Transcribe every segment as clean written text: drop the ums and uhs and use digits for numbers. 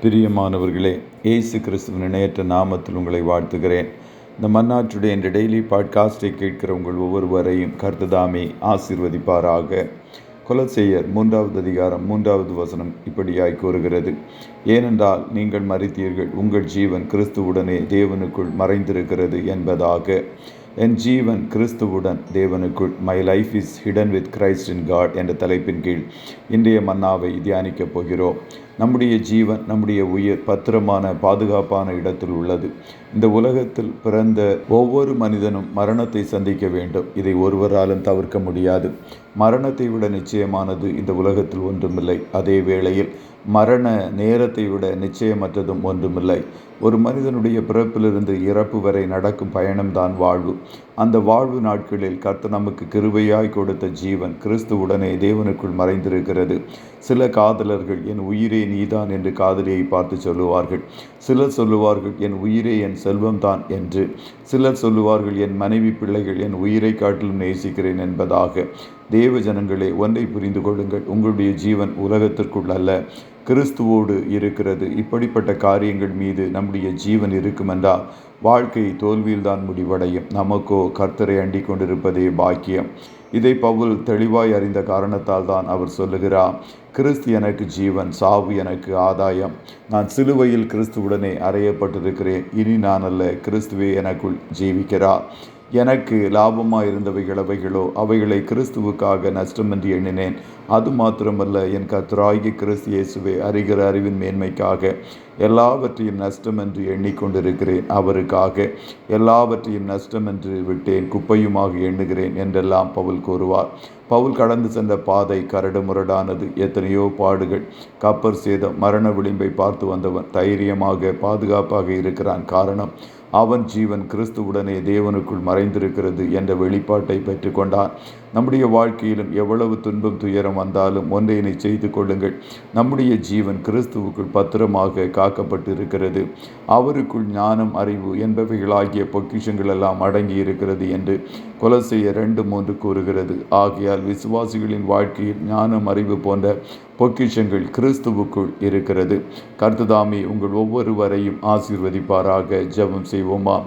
பிரியமானவர்களே, இயேசு கிறிஸ்துவின் இணையற்ற நாமத்தில் உங்களை வாழ்த்துகிறேன். இந்த மன்னாற்றுடைய என்ற டெய்லி பாட்காஸ்டை கேட்கிற உங்கள் ஒவ்வொருவரையும் கர்த்ததாமே ஆசீர்வதிப்பாராக. கொலோசையர் 3வது அதிகாரம் 3வது வசனம் இப்படியாய் கூறுகிறது: ஏனென்றால் நீங்கள் மரித்தீர்கள், உங்கள் ஜீவன் கிறிஸ்துவுடனே தேவனுக்குள் மறைந்திருக்கிறது என்பதாக. என் ஜீவன் கிறிஸ்துவுடன் தேவனுக்குள், my life is hidden with Christ in God என்ற தலைப்பின் கீழ் இன்றைய மன்னாவை தியானிக்கப் போகிறோம். நம்முடைய ஜீவன், நம்முடைய உயிர் பத்திரமான பாதுகாப்பான இடத்தில் உள்ளது. இந்த உலகத்தில் பிறந்த ஒவ்வொரு மனிதனும் மரணத்தை சந்திக்க வேண்டும். இதை ஒருவராலும் தவிர்க்க முடியாது. மரணத்தை விட நிச்சயமானது இந்த உலகத்தில் ஒன்றுமில்லை. அதே வேளையில் மரண நேரத்தை விட நிச்சயமற்றதும் ஒன்றுமில்லை. ஒரு மனிதனுடைய பிறப்பிலிருந்து இறப்பு வரை நடக்கும் பயணம்தான் வாழ்வு. அந்த வாழ்வு நாட்களில் கர்த்தர் நமக்கு கிருபையாய் கொடுத்த ஜீவன் கிறிஸ்துவுடனே தேவனுக்குள் மறைந்திருக்கிறது. சில காதலர்கள் என் உயிரே நீதான் என்று காதலியை பார்த்து சொல்லுவார்கள். சிலர் சொல்லுவார்கள் என் உயிரே என் செல்வம்தான் என்று. சிலர் சொல்லுவார்கள் என் மனைவி பிள்ளைகள் என் உயிரை காட்டிலும் நேசிக்கிறேன் என்பதாக. தேவ ஜனங்களே, ஒன்றை புரிந்து கொள்ளுங்கள். உங்களுடைய ஜீவன் உலகத்திற்குள் அல்ல, கிறிஸ்துவோடு இருக்கிறது. இப்படிப்பட்ட காரியங்கள் மீது நம்முடைய ஜீவன் இருக்குமென்றால் வாழ்க்கை தோல்வியில்தான் முடிவடையும். நமக்கோ கர்த்தரை அண்டிக் கொண்டிருப்பதே பாக்கியம். இதை பவுல் தெளிவாய் அறிந்த காரணத்தால் தான் அவர் சொல்லுகிறார்: கிறிஸ்து எனக்கு ஜீவன், சாவு எனக்கு ஆதாயம். நான் சிலுவையில் கிறிஸ்துவுடனே அறையப்பட்டிருக்கிறேன். இனி நான் அல்ல, கிறிஸ்துவே எனக்குள் ஜீவிக்கிறார். எனக்கு லாபமாக இருந்தவைகள் அவைகளோ, அவைகளை கிறிஸ்துவுக்காக நஷ்டமென்று எண்ணினேன். அது மாத்திரமல்ல, என் கர்த்தராகிய கிறிஸ்து இயேசுவை அறிகிற அறிவின் மேன்மைக்காக எல்லாவற்றையும் நஷ்டம் என்று எண்ணிக்கொண்டிருக்கிறேன். அவருக்காக எல்லாவற்றையும் நஷ்டம் என்று விட்டேன், குப்பையுமாக எண்ணுகிறேன் என்றெல்லாம் பவுல் கூறுவார். பவுல் கடந்து சென்ற பாதை கரடு முரடானது. எத்தனையோ பாடுகள், கப்பர் சேதம், மரண விளிம்பை பார்த்து வந்தவன் தைரியமாக பாதுகாப்பாக இருக்கிறான். காரணம், அவன் ஜீவன் கிறிஸ்துவுடனே தேவனுக்குள் மறைந்திருக்கிறது என்ற வெளிப்பாட்டை பெற்றுக்கொண்டான். நம்முடைய வாழ்க்கையிலும் எவ்வளவு துன்பம் துயரம் வந்தாலும் ஒன்றை செய்து கொள்ளுங்கள்: நம்முடைய ஜீவன் கிறிஸ்துவுக்குள் பத்திரமாக காக்கப்பட்டு இருக்கிறது. அவருக்குள் ஞானம், அறிவு என்பவைகளாகிய பொக்கிஷங்கள் எல்லாம் அடங்கி இருக்கிறது என்று கொலோசையர் 2:3 கூறுகிறது. ஆகையால் விசுவாசிகளின் வாழ்க்கையில் ஞானம், அறிவு போன்ற பொக்கிஷங்கள் கிறிஸ்துவுக்குள் இருக்கிறது. கர்த்ததாமே உங்கள் ஒவ்வொருவரையும் ஆசீர்வதிப்பாராக. ஜெபம் செய்வோமா?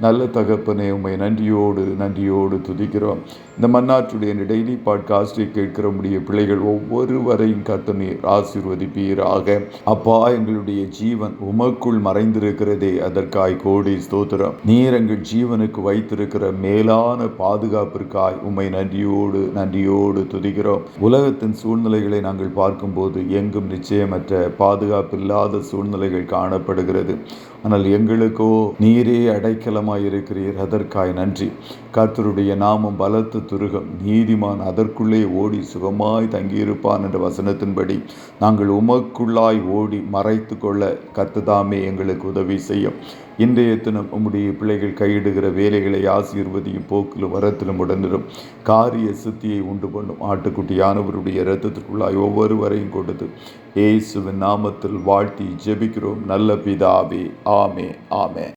நல்ல தகப்பனே, உம்மை நன்றியோடு துதிக்கிறோம். இந்த மன்னாற்றுடைய டெய்லி பாட்காஸ்டை கேட்கிற முடிய பிள்ளைகள் ஒவ்வொருவரையும் கர்த்தர் நீர் ஆசீர்வதிப்பீராக. அப்பா, எங்களுடைய ஜீவன் உமக்குள் மறைந்திருக்கிறதே, அதற்காய் கோடி ஸ்தோத்திரம். நீர் எங்கள் ஜீவனுக்கு வைத்திருக்கிற மேலான பாதுகாப்பிற்காய் உம்மை நன்றியோடு துதிக்கிறோம். உலகத்தின் சூழ்நிலைகளை நாங்கள் பார்க்கும்போது எங்கும் நிச்சயமற்ற, பாதுகாப்பில்லாத சூழ்நிலைகள் காணப்படுகிறது. ஆனால் எங்களுக்கோ நீரே அடைக்கலமாயிருக்கிறீர். அதற்காய் நன்றி. கர்த்தருடைய நாமம் பலத்த துருகம், நீதிமான் அதற்குள்ளே ஓடி சுகமாய் தங்கியிருப்பான் என்ற வசனத்தின்படி நாங்கள் உமக்குள்ளாய் ஓடி மறைத்து கொள்ள கர்த்ததாமே எங்களுக்கு உதவி செய்யும். இன்றைய தினம் உம்முடைய பிள்ளைகள் கையிடுகிற வேலைகளை ஆசீர்வதியும். போக்கிலும் வரத்திலும் உடனிரும். காரிய சித்தியை உண்டு பண்ணும். ஆட்டுக்குட்டியானவருடைய இரத்தத்திற்குள்ளாய் ஒவ்வொருவரையும் கொடுத்து இயேசுவின் நாமத்தில் வாழ்த்தி ஜெபிக்கிறோம் நல்ல பிதாவே. ஆமே.